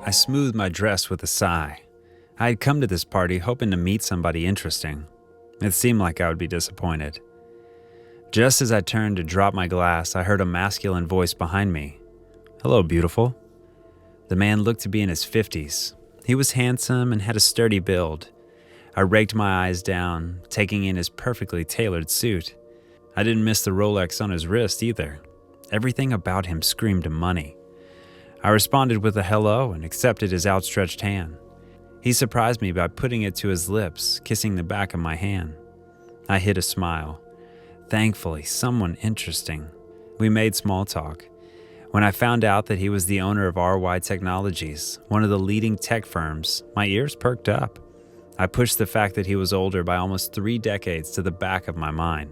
I smoothed my dress with a sigh. I had come to this party hoping to meet somebody interesting. It seemed like I would be disappointed. Just as I turned to drop my glass, I heard a masculine voice behind me. "Hello, beautiful." The man looked to be in his 50s. He was handsome and had a sturdy build. I raked my eyes down, taking in his perfectly tailored suit. I didn't miss the Rolex on his wrist either. Everything about him screamed money. I responded with a hello and accepted his outstretched hand. He surprised me by putting it to his lips, kissing the back of my hand. I hid a smile. Thankfully, someone interesting. We made small talk. When I found out that he was the owner of RY Technologies, one of the leading tech firms, my ears perked up. I pushed the fact that he was older by almost 3 decades to the back of my mind.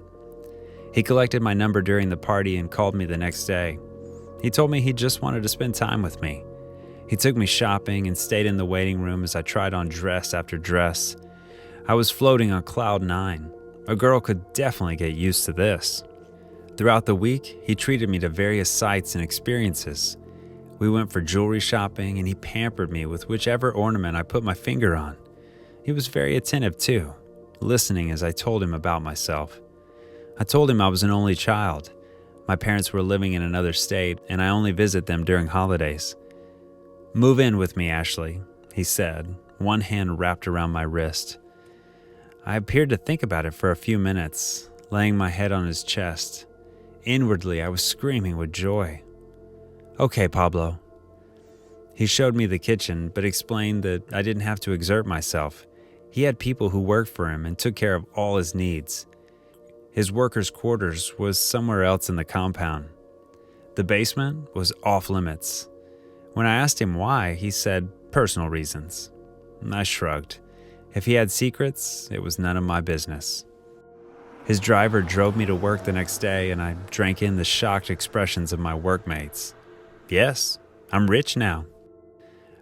He collected my number during the party and called me the next day. He told me he just wanted to spend time with me. He took me shopping and stayed in the waiting room as I tried on dress after dress. I was floating on cloud 9. A girl could definitely get used to this. Throughout the week, he treated me to various sights and experiences. We went for jewelry shopping and he pampered me with whichever ornament I put my finger on. He was very attentive too, listening as I told him about myself. I told him I was an only child. My parents were living in another state and I only visit them during holidays. "Move in with me, Ashley," he said, one hand wrapped around my wrist. I appeared to think about it for a few minutes, laying my head on his chest. Inwardly, I was screaming with joy. "Okay, Pablo." He showed me the kitchen, but explained that I didn't have to exert myself. He had people who worked for him and took care of all his needs. His workers' quarters was somewhere else in the compound. The basement was off limits. When I asked him why, he said personal reasons. I shrugged. If he had secrets, it was none of my business. His driver drove me to work the next day, and I drank in the shocked expressions of my workmates. Yes, I'm rich now.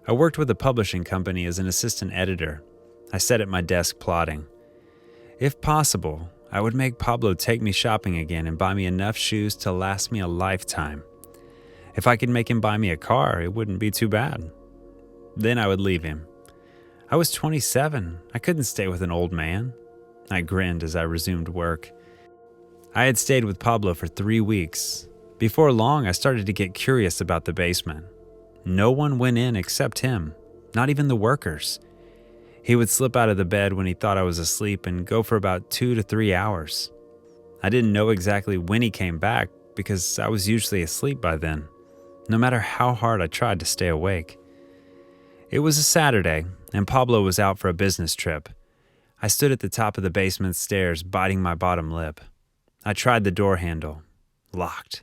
I worked with a publishing company as an assistant editor. I sat at my desk plotting. If possible, I would make Pablo take me shopping again and buy me enough shoes to last me a lifetime. If I could make him buy me a car, it wouldn't be too bad. Then I would leave him. I was 27. I couldn't stay with an old man. I grinned as I resumed work. I had stayed with Pablo for 3 weeks. Before long, I started to get curious about the basement. No one went in except him, not even the workers. He would slip out of the bed when he thought I was asleep and go for about 2 to 3 hours. I didn't know exactly when he came back because I was usually asleep by then, no matter how hard I tried to stay awake. It was a Saturday, and Pablo was out for a business trip. I stood at the top of the basement stairs, biting my bottom lip. I tried the door handle. Locked.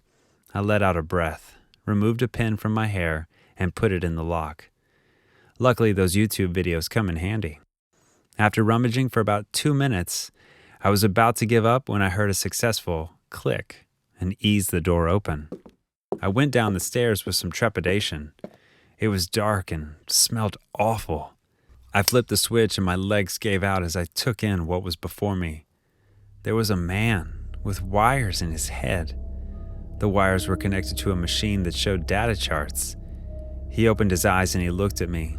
I let out a breath, removed a pin from my hair, and put it in the lock. Luckily, those YouTube videos come in handy. After rummaging for about 2 minutes, I was about to give up when I heard a successful click and eased the door open. I went down the stairs with some trepidation. It was dark and smelled awful. I flipped the switch and my legs gave out as I took in what was before me. There was a man with wires in his head. The wires were connected to a machine that showed data charts. He opened his eyes and he looked at me.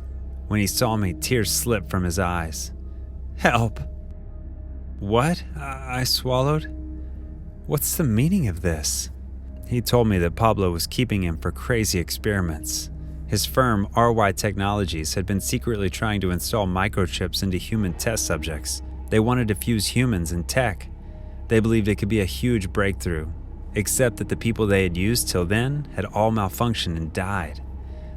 When he saw me, tears slipped from his eyes. "Help!" "What?" I swallowed. "What's the meaning of this?" He told me that Pablo was keeping him for crazy experiments. His firm, RY Technologies, had been secretly trying to install microchips into human test subjects. They wanted to fuse humans and tech. They believed it could be a huge breakthrough, except that the people they had used till then had all malfunctioned and died.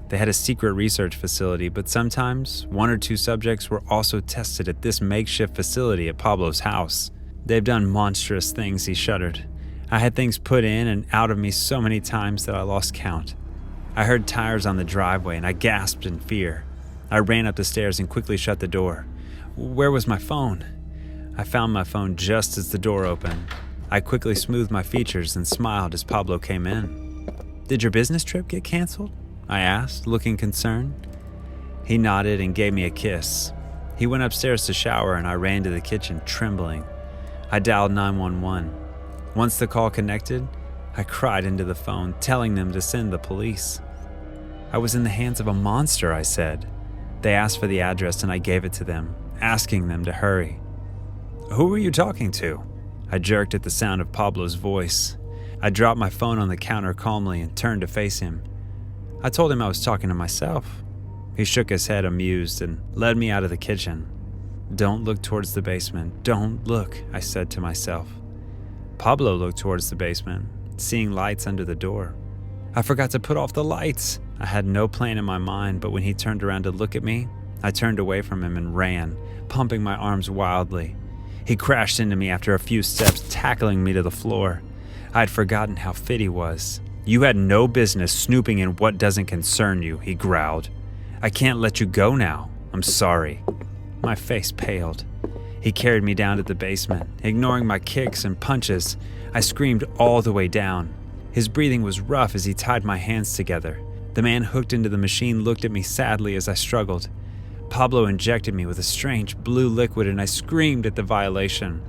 They had a secret research facility, but sometimes 1 or 2 subjects were also tested at this makeshift facility at Pablo's house. "They've done monstrous things," he shuddered. "I had things put in and out of me so many times that I lost count." I heard tires on the driveway and I gasped in fear. I ran up the stairs and quickly shut the door. Where was my phone? I found my phone just as the door opened. I quickly smoothed my features and smiled as Pablo came in. "Did your business trip get canceled?" I asked, looking concerned. He nodded and gave me a kiss. He went upstairs to shower and I ran to the kitchen, trembling. I dialed 911. Once the call connected, I cried into the phone, telling them to send the police. I was in the hands of a monster, I said. They asked for the address and I gave it to them, asking them to hurry. Who were you talking to? I jerked at the sound of Pablo's voice. I dropped my phone on the counter calmly and turned to face him. I told him I was talking to myself. He shook his head amused and led me out of the kitchen. Don't look towards the basement. Don't look, I said to myself. Pablo looked towards the basement, seeing lights under the door. I forgot to put off the lights. I had no plan in my mind, but when he turned around to look at me, I turned away from him and ran, pumping my arms wildly. He crashed into me after a few steps, tackling me to the floor. I had forgotten how fit he was. You had no business snooping in what doesn't concern you, he growled. I can't let you go now. I'm sorry. My face paled. He carried me down to the basement, ignoring my kicks and punches. I screamed all the way down. His breathing was rough as he tied my hands together. The man hooked into the machine looked at me sadly as I struggled. Pablo injected me with a strange blue liquid and I screamed at the violation.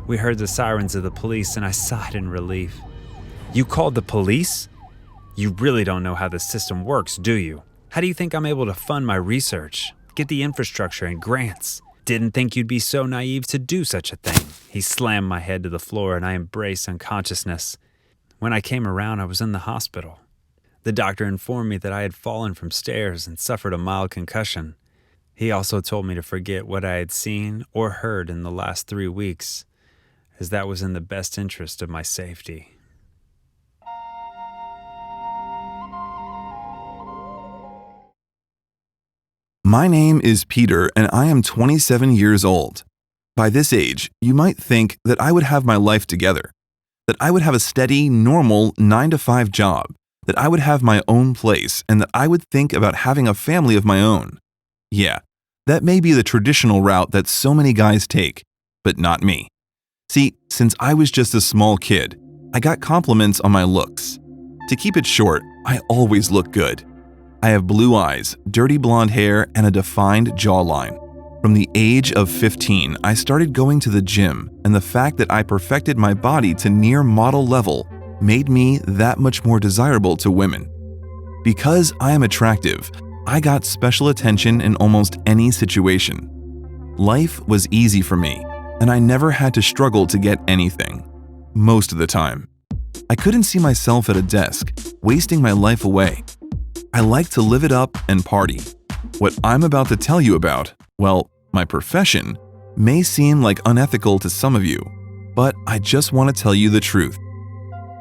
We heard the sirens of the police and I sighed in relief. You called the police? You really don't know how the system works, do you? How do you think I'm able to fund my research, get the infrastructure and grants? Didn't think you'd be so naive to do such a thing. He slammed my head to the floor and I embraced unconsciousness. When I came around, I was in the hospital. The doctor informed me that I had fallen from stairs and suffered a mild concussion. He also told me to forget what I had seen or heard in the last 3 weeks, as that was in the best interest of my safety. My name is Peter and I am 27 years old. By this age, you might think that I would have my life together, that I would have a steady, normal 9-to-5 job, that I would have my own place, and that I would think about having a family of my own. Yeah, that may be the traditional route that so many guys take, but not me. See, since I was just a small kid, I got compliments on my looks. To keep it short, I always look good. I have blue eyes, dirty blonde hair, and a defined jawline. From the age of 15, I started going to the gym, and the fact that I perfected my body to near model level made me that much more desirable to women. Because I am attractive, I got special attention in almost any situation. Life was easy for me, and I never had to struggle to get anything. Most of the time. I couldn't see myself at a desk, wasting my life away. I like to live it up and party. What I'm about to tell you about, well, my profession, may seem like unethical to some of you, but I just want to tell you the truth.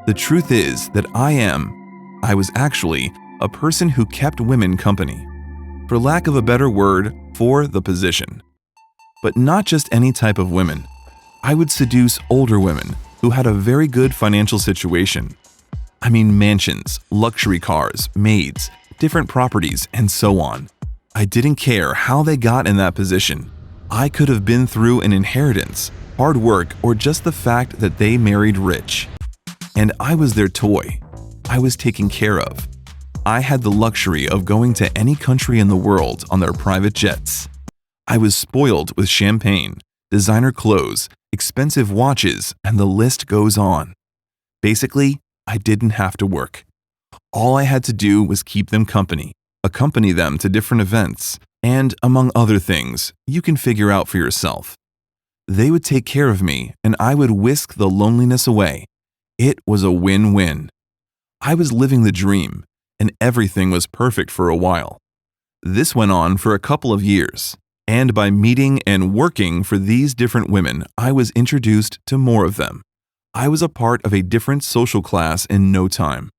The truth is that I was actually a person who kept women company, for lack of a better word, for the position. But not just any type of women. I would seduce older women who had a very good financial situation. I mean mansions, luxury cars, maids, different properties, and so on. I didn't care how they got in that position. I could have been through an inheritance, hard work, or just the fact that they married rich. And I was their toy. I was taken care of. I had the luxury of going to any country in the world on their private jets. I was spoiled with champagne, designer clothes, expensive watches, and the list goes on. Basically, I didn't have to work. All I had to do was keep them company, accompany them to different events, and, among other things, you can figure out for yourself. They would take care of me, and I would whisk the loneliness away. It was a win-win. I was living the dream, and everything was perfect for a while. This went on for a couple of years, and by meeting and working for these different women, I was introduced to more of them. I was a part of a different social class in no time.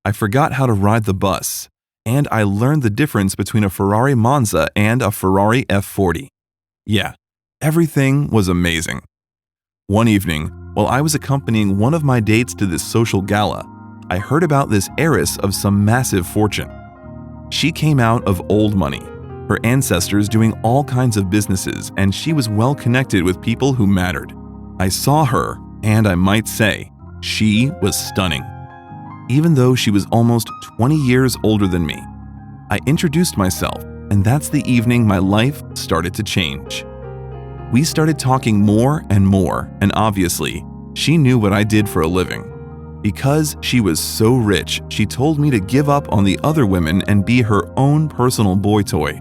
I forgot how to ride the bus, and I learned the difference between a Ferrari Monza and a Ferrari F40. Yeah, everything was amazing. One evening, while I was accompanying one of my dates to this social gala, I heard about this heiress of some massive fortune. She came out of old money, her ancestors doing all kinds of businesses, and she was well connected with people who mattered. I saw her, and I might say, she was stunning. Even though she was almost 20 years older than me, I introduced myself, and that's the evening my life started to change. We started talking more, and obviously, she knew what I did for a living. Because she was so rich, she told me to give up on the other women and be her own personal boy toy.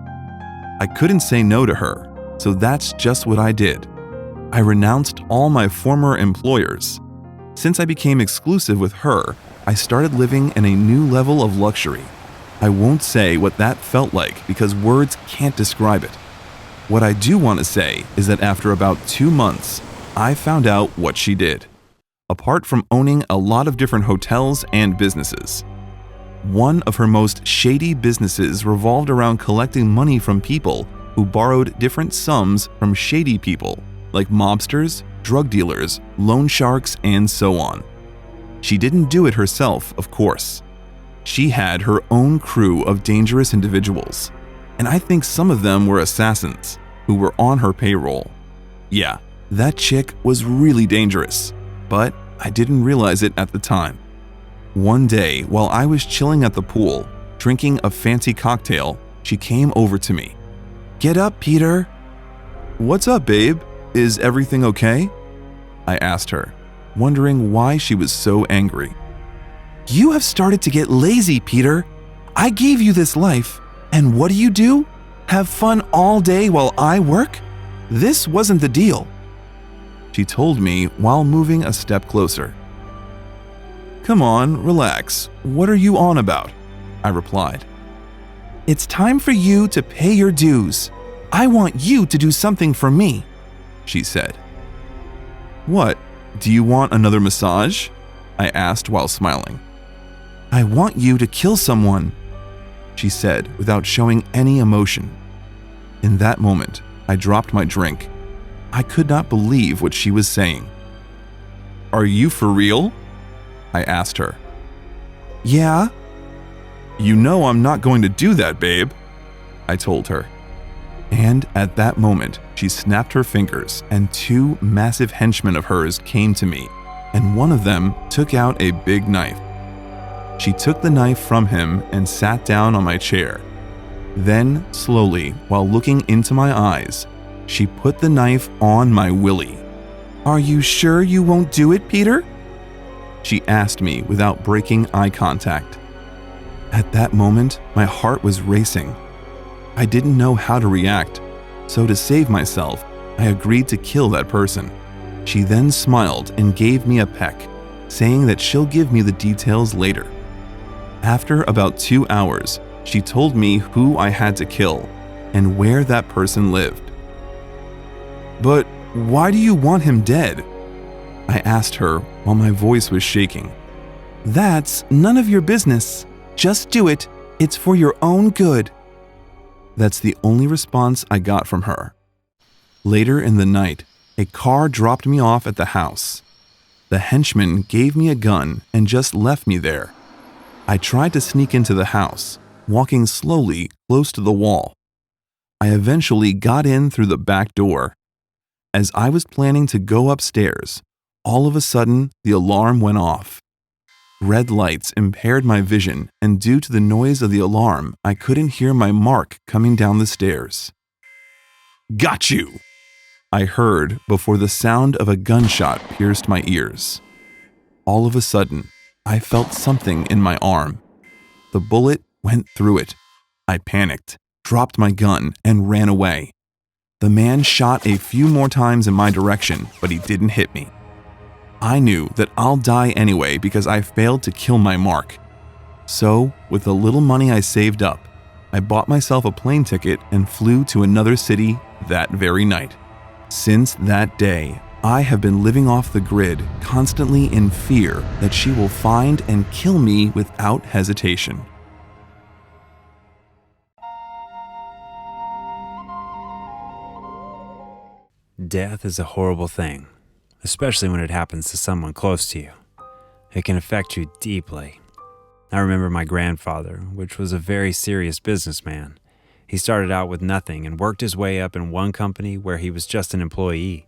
I couldn't say no to her, so that's just what I did. I renounced all my former employers. Since I became exclusive with her, I started living in a new level of luxury. I won't say what that felt like because words can't describe it. What I do want to say is that after about 2 months, I found out what she did. Apart from owning a lot of different hotels and businesses, one of her most shady businesses revolved around collecting money from people who borrowed different sums from shady people, like mobsters, drug dealers, loan sharks, and so on. She didn't do it herself, of course. She had her own crew of dangerous individuals, and I think some of them were assassins who were on her payroll. Yeah, that chick was really dangerous, but I didn't realize it at the time. One day, while I was chilling at the pool, drinking a fancy cocktail, she came over to me. "Get up, Peter." "What's up, babe? Is everything okay?" I asked her, wondering why she was so angry. "You have started to get lazy, Peter. I gave you this life, and what do? Have fun all day while I work? This wasn't the deal," she told me while moving a step closer. "Come on, relax. What are you on about?" I replied. "It's time for you to pay your dues. I want you to do something for me," she said. "What? Do you want another massage?" I asked while smiling. "I want you to kill someone," she said without showing any emotion. In that moment, I dropped my drink. I could not believe what she was saying. "Are you for real?" I asked her. "Yeah." "You know I'm not going to do that, babe," I told her. And at that moment, she snapped her fingers and 2 massive henchmen of hers came to me, and one of them took out a big knife. She took the knife from him and sat down on my chair. Then, slowly, while looking into my eyes, she put the knife on my willy. "Are you sure you won't do it, Peter?" she asked me without breaking eye contact. At that moment, my heart was racing. I didn't know how to react, so to save myself, I agreed to kill that person. She then smiled and gave me a peck, saying that she'll give me the details later. After about 2 hours, she told me who I had to kill and where that person lived. "But why do you want him dead?" I asked her while my voice was shaking. "That's none of your business. Just do it. It's for your own good." That's the only response I got from her. Later in the night, a car dropped me off at the house. The henchman gave me a gun and just left me there. I tried to sneak into the house, walking slowly close to the wall. I eventually got in through the back door. As I was planning to go upstairs, all of a sudden the alarm went off. Red lights impaired my vision, and due to the noise of the alarm, I couldn't hear my mark coming down the stairs. "Got you!" I heard before the sound of a gunshot pierced my ears. All of a sudden, I felt something in my arm. The bullet went through it. I panicked, dropped my gun, and ran away. The man shot a few more times in my direction, but he didn't hit me. I knew that I'll die anyway because I failed to kill my mark. So, with the little money I saved up, I bought myself a plane ticket and flew to another city that very night. Since that day, I have been living off the grid, constantly in fear that she will find and kill me without hesitation. Death is a horrible thing, especially when it happens to someone close to you. It can affect you deeply. I remember my grandfather, which was a very serious businessman. He started out with nothing and worked his way up in one company where he was just an employee.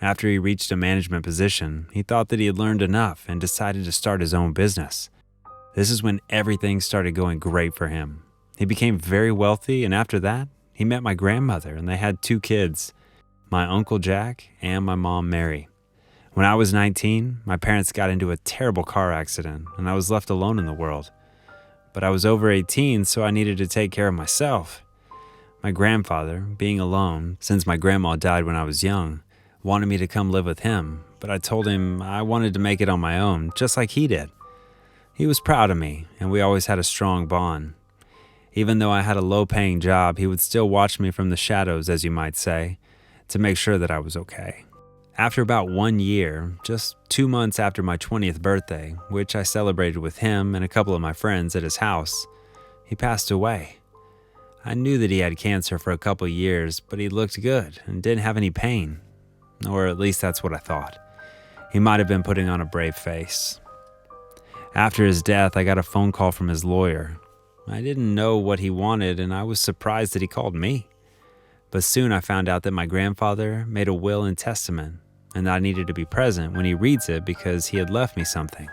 After he reached a management position, he thought that he had learned enough and decided to start his own business. This is when everything started going great for him. He became very wealthy, and after that, he met my grandmother and they had 2 kids, my Uncle Jack and my Mom Mary. When I was 19, my parents got into a terrible car accident and I was left alone in the world. But I was over 18, so I needed to take care of myself. My grandfather, being alone, since my grandma died when I was young, wanted me to come live with him, but I told him I wanted to make it on my own, just like he did. He was proud of me, and we always had a strong bond. Even though I had a low-paying job, he would still watch me from the shadows, as you might say, to make sure that I was okay. After about 1 year, just 2 months after my 20th birthday, which I celebrated with him and a couple of my friends at his house, he passed away. I knew that he had cancer for a couple years, but he looked good and didn't have any pain. Or at least that's what I thought. He might have been putting on a brave face. After his death, I got a phone call from his lawyer. I didn't know what he wanted, and I was surprised that he called me. But soon I found out that my grandfather made a will and testament, and that I needed to be present when he reads it because he had left me something.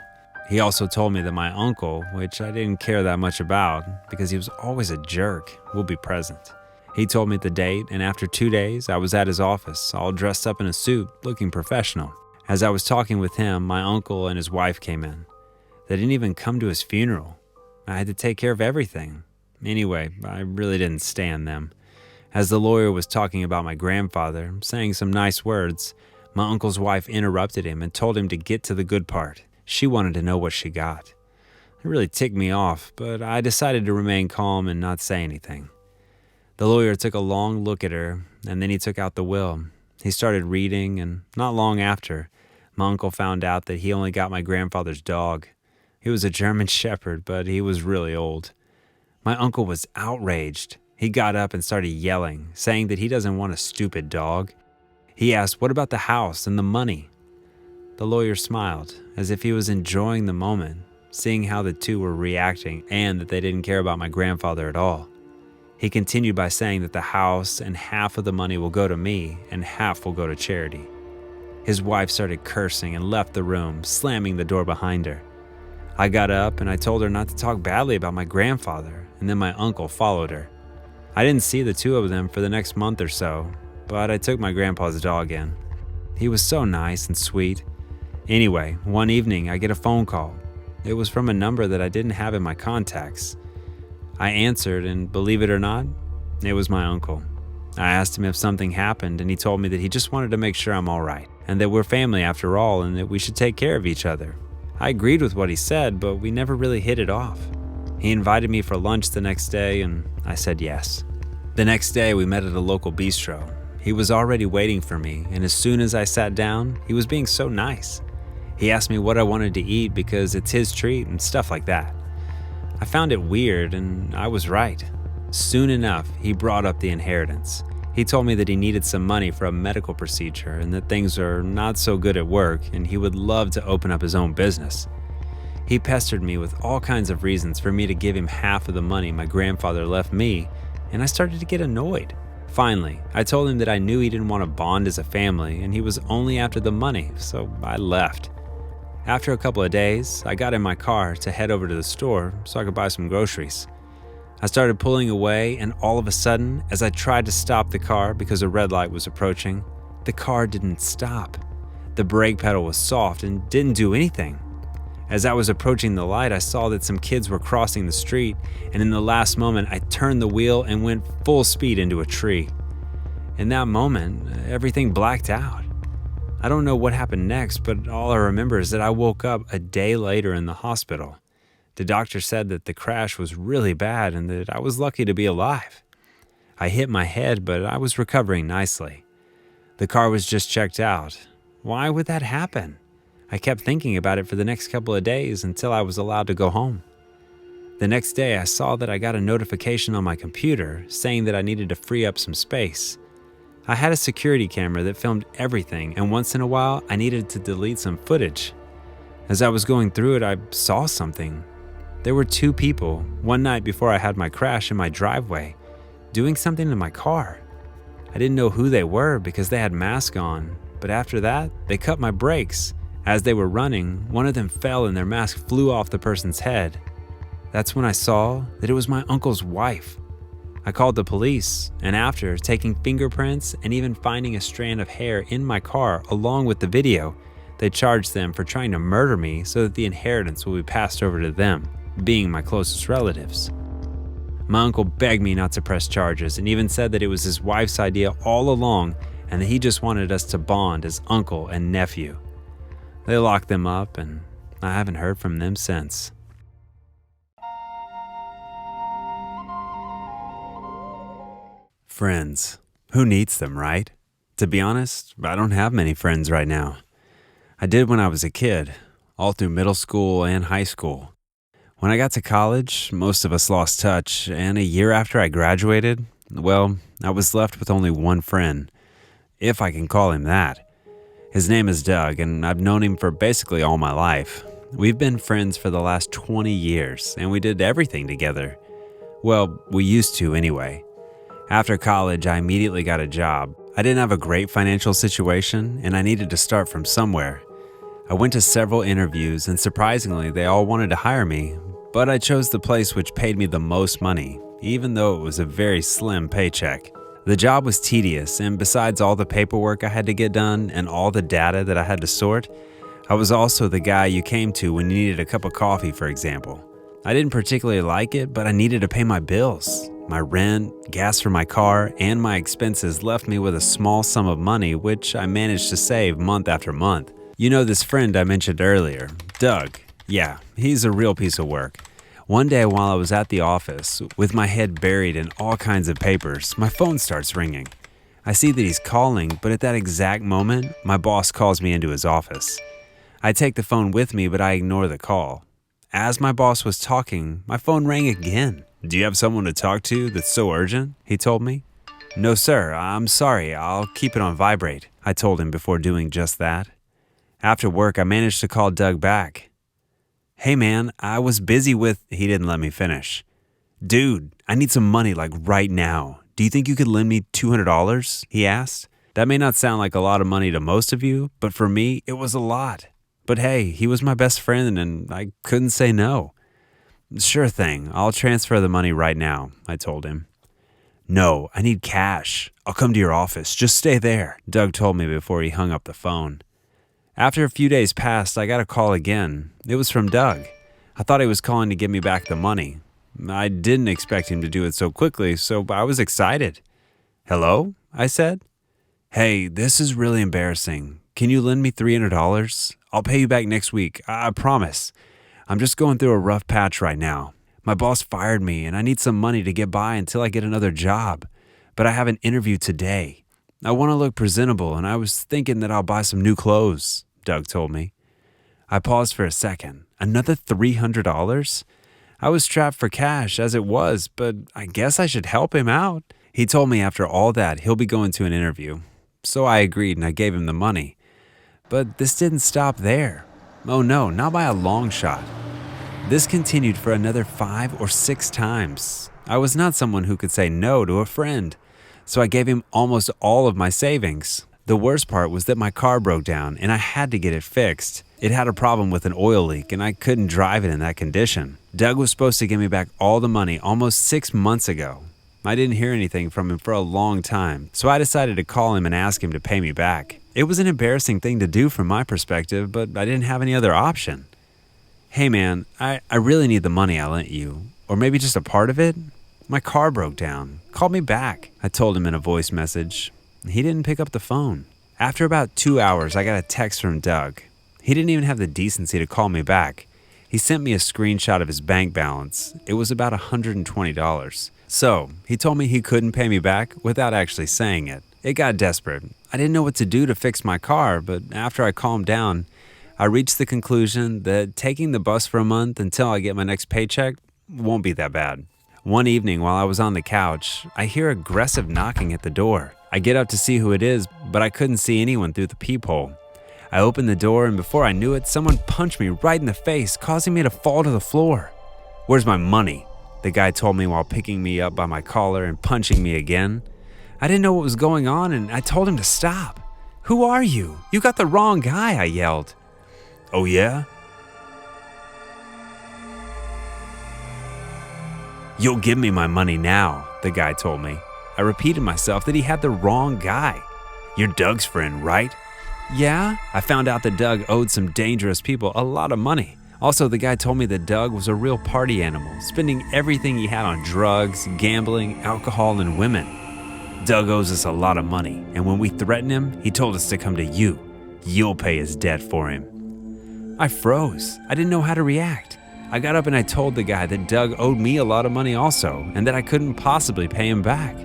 He also told me that my uncle, which I didn't care that much about because he was always a jerk, will be present. He told me the date, and after 2 days, I was at his office, all dressed up in a suit, looking professional. As I was talking with him, my uncle and his wife came in. They didn't even come to his funeral. I had to take care of everything. Anyway, I really didn't stand them. As the lawyer was talking about my grandfather, saying some nice words, my uncle's wife interrupted him and told him to get to the good part. She wanted to know what she got. It really ticked me off, but I decided to remain calm and not say anything. The lawyer took a long look at her, and then he took out the will. He started reading, and not long after, my uncle found out that he only got my grandfather's dog. He was a German shepherd, but he was really old. My uncle was outraged. He got up and started yelling, saying that he doesn't want a stupid dog. He asked, "What about the house and the money?" The lawyer smiled, as if he was enjoying the moment, seeing how the two were reacting and that they didn't care about my grandfather at all. He continued by saying that the house and half of the money will go to me and half will go to charity. His wife started cursing and left the room, slamming the door behind her. I got up and I told her not to talk badly about my grandfather, and then my uncle followed her. I didn't see the two of them for the next month or so, but I took my grandpa's dog in. He was so nice and sweet. Anyway, one evening I get a phone call. It was from a number that I didn't have in my contacts. I answered, and believe it or not, it was my uncle. I asked him if something happened, and he told me that he just wanted to make sure I'm all right, and that we're family after all, and that we should take care of each other. I agreed with what he said, but we never really hit it off. He invited me for lunch the next day, and I said yes. The next day, we met at a local bistro. He was already waiting for me, and as soon as I sat down, he was being so nice. He asked me what I wanted to eat because it's his treat and stuff like that. I found it weird, and I was right. Soon enough, he brought up the inheritance. He told me that he needed some money for a medical procedure and that things are not so good at work and he would love to open up his own business. He pestered me with all kinds of reasons for me to give him half of the money my grandfather left me, and I started to get annoyed. Finally, I told him that I knew he didn't want to bond as a family and he was only after the money, so I left. After a couple of days, I got in my car to head over to the store so I could buy some groceries. I started pulling away, and all of a sudden, as I tried to stop the car because a red light was approaching, the car didn't stop. The brake pedal was soft and didn't do anything. As I was approaching the light, I saw that some kids were crossing the street, and in the last moment, I turned the wheel and went full speed into a tree. In that moment, everything blacked out. I don't know what happened next, but all I remember is that I woke up a day later in the hospital. The doctor said that the crash was really bad and that I was lucky to be alive. I hit my head, but I was recovering nicely. The car was just checked out. Why would that happen? I kept thinking about it for the next couple of days until I was allowed to go home. The next day, I saw that I got a notification on my computer saying that I needed to free up some space. I had a security camera that filmed everything, and once in a while, I needed to delete some footage. As I was going through it, I saw something. There were two people, one night before I had my crash in my driveway, doing something to my car. I didn't know who they were because they had masks on, but after that, they cut my brakes. As they were running, one of them fell and their mask flew off the person's head. That's when I saw that it was my uncle's wife. I called the police, and after taking fingerprints and even finding a strand of hair in my car along with the video, They charged them for trying to murder me so that the inheritance will be passed over to them, being my closest relatives. My uncle begged me not to press charges and even said that it was his wife's idea all along and that he just wanted us to bond as uncle and nephew. They locked them up and I haven't heard from them since. Friends. Who needs them, right? To be honest, I don't have many friends right now. I did when I was a kid, all through middle school and high school. When I got to college, most of us lost touch, and a year after I graduated, well, I was left with only one friend, if I can call him that. His name is Doug, and I've known him for basically all my life. We've been friends for the last 20 years, and we did everything together. Well, we used to anyway. After college, I immediately got a job. I didn't have a great financial situation, and I needed to start from somewhere. I went to several interviews, and surprisingly, they all wanted to hire me, but I chose the place which paid me the most money, even though it was a very slim paycheck. The job was tedious, and besides all the paperwork I had to get done and all the data that I had to sort, I was also the guy you came to when you needed a cup of coffee, for example. I didn't particularly like it, but I needed to pay my bills. My rent, gas for my car, and my expenses left me with a small sum of money, which I managed to save month after month. You know this friend I mentioned earlier, Doug. Yeah, he's a real piece of work. One day while I was at the office, with my head buried in all kinds of papers, my phone starts ringing. I see that he's calling, but at that exact moment, my boss calls me into his office. I take the phone with me, but I ignore the call. As my boss was talking, my phone rang again. "Do you have someone to talk to that's so urgent?" he told me. "No, sir, I'm sorry. I'll keep it on vibrate," I told him before doing just that. After work, I managed to call Doug back. "Hey man, I was busy with..." He didn't let me finish. "Dude, I need some money like right now. Do you think you could lend me $200? He asked. That may not sound like a lot of money to most of you, but for me, it was a lot. But hey, he was my best friend and I couldn't say no. "Sure thing, I'll transfer the money right now," I told him. "No, I need cash. I'll come to your office. Just stay there," Doug told me before he hung up the phone. After a few days passed, I got a call again. It was from Doug. I thought he was calling to give me back the money. I didn't expect him to do it so quickly, so I was excited. "Hello?" I said. "Hey, this is really embarrassing. Can you lend me $300? I'll pay you back next week, I promise. I'm just going through a rough patch right now. My boss fired me and I need some money to get by until I get another job. But I have an interview today. I want to look presentable and I was thinking that I'll buy some new clothes," Doug told me. I paused for a second. Another $300? I was strapped for cash as it was, but I guess I should help him out. He told me after all that he'll be going to an interview. So I agreed and I gave him the money. But this didn't stop there. Oh no, not by a long shot. This continued for another 5 or 6 times. I was not someone who could say no to a friend, so I gave him almost all of my savings. The worst part was that my car broke down and I had to get it fixed. It had a problem with an oil leak and I couldn't drive it in that condition. Doug was supposed to give me back all the money almost 6 months ago. I didn't hear anything from him for a long time, so I decided to call him and ask him to pay me back. It was an embarrassing thing to do from my perspective, but I didn't have any other option. "Hey man, I really need the money I lent you, or maybe just a part of it. My car broke down. Call me back," I told him in a voice message. He didn't pick up the phone. After about 2 hours, I got a text from Doug. He didn't even have the decency to call me back. He sent me a screenshot of his bank balance. It was about $120. So, he told me he couldn't pay me back without actually saying it. It got desperate. I didn't know what to do to fix my car, but after I calmed down, I reached the conclusion that taking the bus for a month until I get my next paycheck won't be that bad. One evening while I was on the couch, I hear aggressive knocking at the door. I get up to see who it is, but I couldn't see anyone through the peephole. I opened the door and before I knew it, someone punched me right in the face, causing me to fall to the floor. "Where's my money?" the guy told me while picking me up by my collar and punching me again. I didn't know what was going on and I told him to stop. "Who are you? You got the wrong guy," I yelled. "Oh yeah? You'll give me my money now," the guy told me. I repeated myself that he had the wrong guy. "You're Doug's friend, right?" Yeah, I found out that Doug owed some dangerous people a lot of money. Also, the guy told me that Doug was a real party animal, spending everything he had on drugs, gambling, alcohol, and women. Doug owes us a lot of money, and when we threatened him, he told us to come to you. You'll pay his debt for him. I froze. I didn't know how to react. I got up and I told the guy that Doug owed me a lot of money also, and that I couldn't possibly pay him back.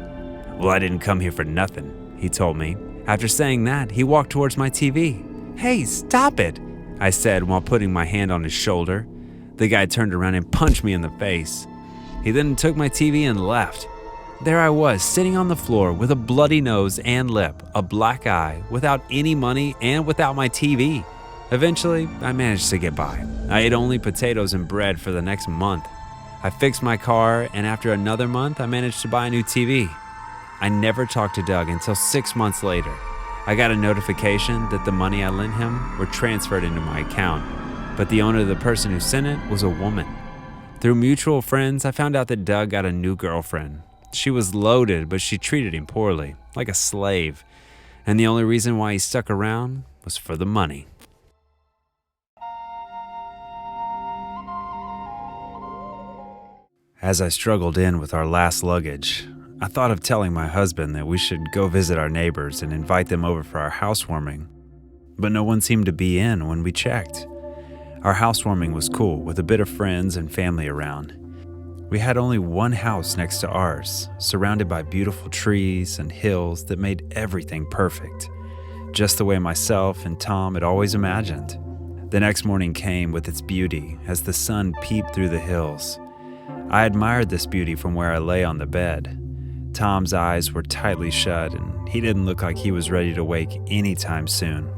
Well, I didn't come here for nothing, he told me. After saying that, he walked towards my TV. Hey, stop it, I said while putting my hand on his shoulder. The guy turned around and punched me in the face. He then took my TV and left. There I was, sitting on the floor with a bloody nose and lip, a black eye, without any money and without my TV. Eventually, I managed to get by. I ate only potatoes and bread for the next month. I fixed my car, and after another month, I managed to buy a new TV. I never talked to Doug until 6 months later. I got a notification that the money I lent him were transferred into my account, but the owner of the person who sent it was a woman. Through mutual friends, I found out that Doug got a new girlfriend. She was loaded, but she treated him poorly, like a slave. And the only reason why he stuck around was for the money. As I struggled in with our last luggage, I thought of telling my husband that we should go visit our neighbors and invite them over for our housewarming. But no one seemed to be in when we checked. Our housewarming was cool, with a bit of friends and family around. We had only one house next to ours, surrounded by beautiful trees and hills that made everything perfect, just the way myself and Tom had always imagined. The next morning came with its beauty as the sun peeped through the hills. I admired this beauty from where I lay on the bed. Tom's eyes were tightly shut, and he didn't look like he was ready to wake anytime soon.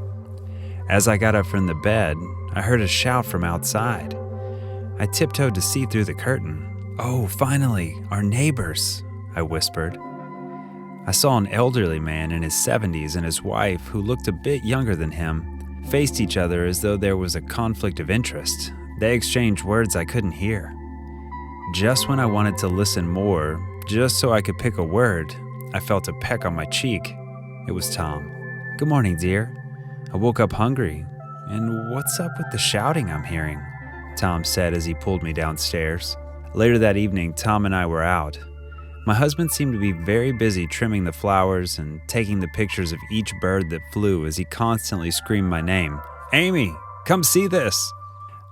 As I got up from the bed, I heard a shout from outside. I tiptoed to see through the curtain. "Oh, finally, our neighbors," I whispered. I saw an elderly man in his 70s and his wife, who looked a bit younger than him, faced each other as though there was a conflict of interest. They exchanged words I couldn't hear. Just when I wanted to listen more, just so I could pick a word, I felt a peck on my cheek. It was Tom. "Good morning, dear. I woke up hungry. And what's up with the shouting I'm hearing?" Tom said as he pulled me downstairs. Later that evening, Tom and I were out. My husband seemed to be very busy trimming the flowers and taking the pictures of each bird that flew as he constantly screamed my name. "Amy, come see this!"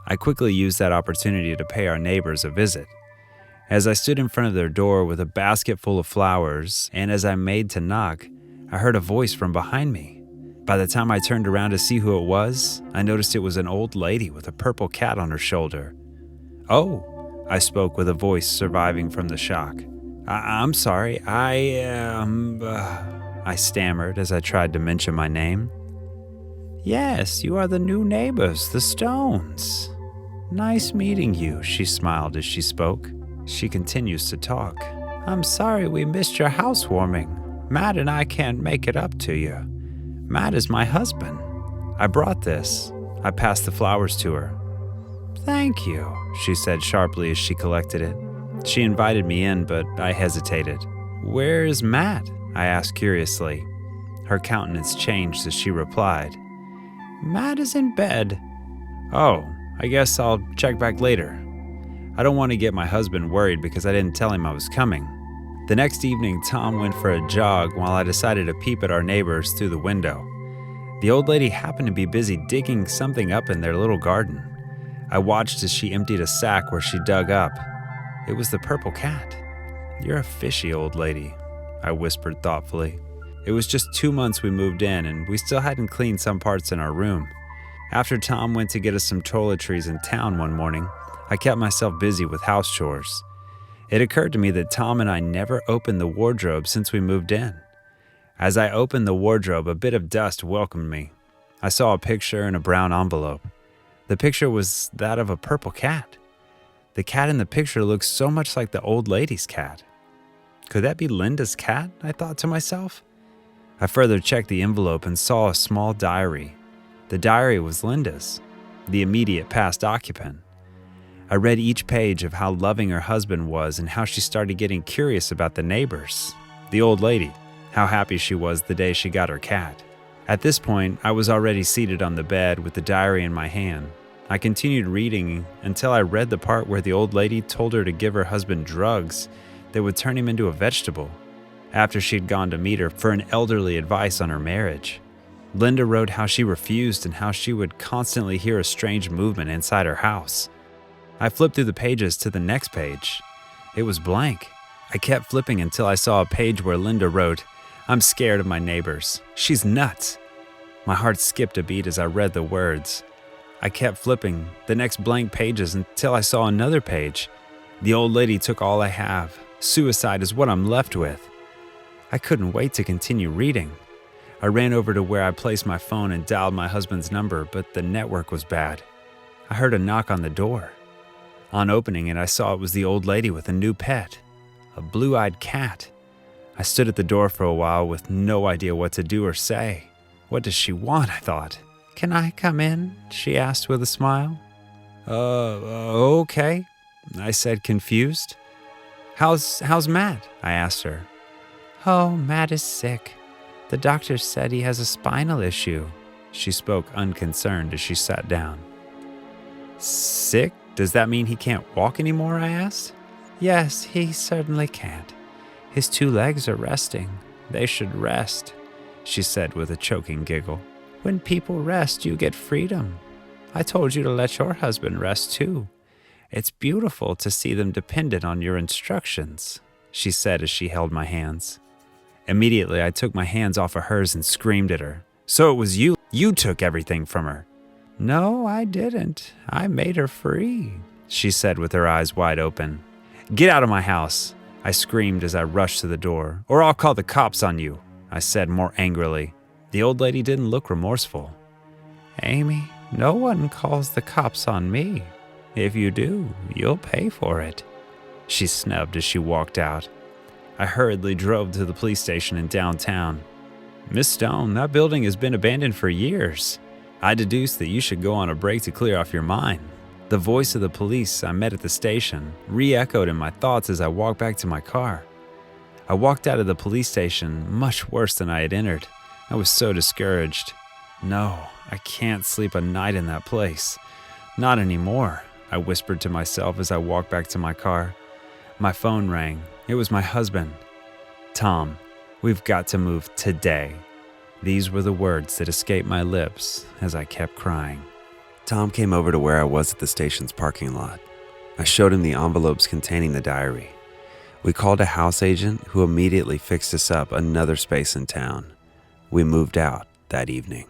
I quickly used that opportunity to pay our neighbors a visit. As I stood in front of their door with a basket full of flowers, and as I made to knock, I heard a voice from behind me. By the time I turned around to see who it was, I noticed it was an old lady with a purple cat on her shoulder. "Oh," I spoke with a voice surviving from the shock. I'm sorry, I stammered as I tried to mention my name. "Yes, you are the new neighbors, the Stones. Nice meeting you," she smiled as she spoke. She continues to talk. "I'm sorry we missed your housewarming. Matt and I can't make it up to you. Matt is my husband. I brought this." I passed the flowers to her. "Thank you," she said sharply as she collected it. She invited me in, but I hesitated. "Where is Matt?" I asked curiously. Her countenance changed as she replied, "Matt is in bed." "Oh, I guess I'll check back later." I don't want to get my husband worried because I didn't tell him I was coming. The next evening, Tom went for a jog while I decided to peep at our neighbors through the window. The old lady happened to be busy digging something up in their little garden. I watched as she emptied a sack where she dug up. It was the purple cat. "You're a fishy old lady," I whispered thoughtfully. It was just 2 months we moved in, and we still hadn't cleaned some parts in our room. After Tom went to get us some toiletries in town one morning, I kept myself busy with house chores. It occurred to me that Tom and I never opened the wardrobe since we moved in. As I opened the wardrobe, a bit of dust welcomed me. I saw a picture in a brown envelope. The picture was that of a purple cat. The cat in the picture looked so much like the old lady's cat. Could that be Linda's cat? I thought to myself. I further checked the envelope and saw a small diary. The diary was Linda's, the immediate past occupant. I read each page of how loving her husband was and how she started getting curious about the neighbors. The old lady, how happy she was the day she got her cat. At this point, I was already seated on the bed with the diary in my hand. I continued reading until I read the part where the old lady told her to give her husband drugs that would turn him into a vegetable after she'd gone to meet her for an elderly advice on her marriage. Linda wrote how she refused and how she would constantly hear a strange movement inside her house. I flipped through the pages to the next page. It was blank. I kept flipping until I saw a page where Linda wrote, "I'm scared of my neighbors. She's nuts." My heart skipped a beat as I read the words. I kept flipping the next blank pages until I saw another page. The old lady took all I have. Suicide is what I'm left with. I couldn't wait to continue reading. I ran over to where I placed my phone and dialed my husband's number, but the network was bad. I heard a knock on the door. On opening it, I saw it was the old lady with a new pet, a blue-eyed cat. I stood at the door for a while with no idea what to do or say. What does she want? I thought. "Can I come in?" she asked with a smile. Okay, I said, confused. How's Matt?" I asked her. "Oh, Matt is sick. The doctor said he has a spinal issue." She spoke unconcerned as she sat down. "Sick? Does that mean he can't walk anymore?" I asked. "Yes, he certainly can't. His 2 legs are resting. They should rest," she said with a choking giggle. "When people rest, you get freedom. I told you to let your husband rest too. It's beautiful to see them dependent on your instructions," she said as she held my hands. Immediately, I took my hands off of hers and screamed at her. "So it was you. You took everything from her." "No, I didn't. I made her free," she said with her eyes wide open. "Get out of my house," I screamed as I rushed to the door. "Or I'll call the cops on you," I said more angrily. The old lady didn't look remorseful. "Amy, no one calls the cops on me. If you do, you'll pay for it," she snubbed as she walked out. I hurriedly drove to the police station in downtown. "Miss Stone, that building has been abandoned for years. I deduced that you should go on a break to clear off your mind." The voice of the police I met at the station re-echoed in my thoughts as I walked back to my car. I walked out of the police station much worse than I had entered. I was so discouraged. "No, I can't sleep a night in that place. Not anymore," I whispered to myself as I walked back to my car. My phone rang. It was my husband. "Tom, we've got to move today." These were the words that escaped my lips as I kept crying. Tom came over to where I was at the station's parking lot. I showed him the envelopes containing the diary. We called a house agent who immediately fixed us up another space in town. We moved out that evening.